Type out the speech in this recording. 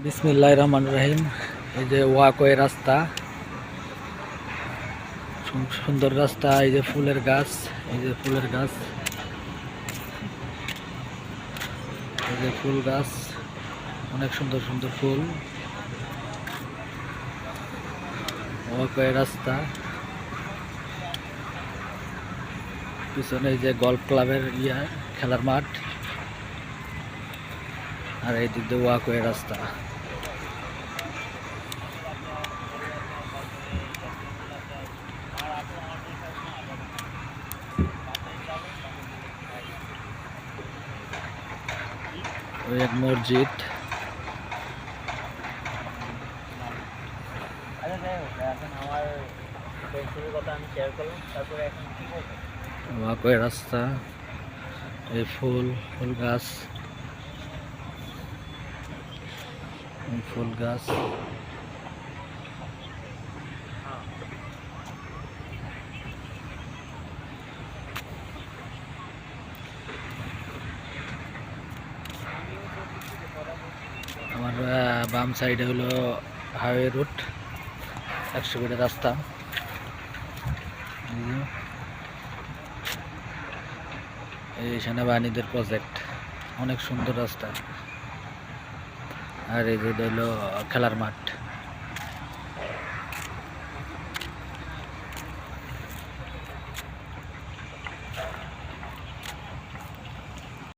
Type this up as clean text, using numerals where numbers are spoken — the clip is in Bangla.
বিসমিল্লাহির রহমানির রহিম। এই যে ওয়াকওয়ে রাস্তা, সুন্দর রাস্তা। এই যে ফুলের গাছ, এই যে ফুলের গাছ, এই যে ফুল গাছ, অনেক সুন্দর সুন্দর ফুল। ওয়াকওয়ে রাস্তা, পিছনে এই যে গল্ফ ক্লাবের খেলার মাঠ, আর এই দিক দিয়ে ওয়াকওয়ে রাস্তা। ওই এক মসজিদ। ওয়াকওয়ে রাস্তা, এই ফুল গাছ, ফুল গাছ। আমার বাম সাইডে হলো হাইওয়ে রুট, 100 ফিটের রাস্তা। এই সেনাবাহিনীদের প্রজেক্ট, অনেক সুন্দর রাস্তা। আর এই যে হলো খেলার মাঠ।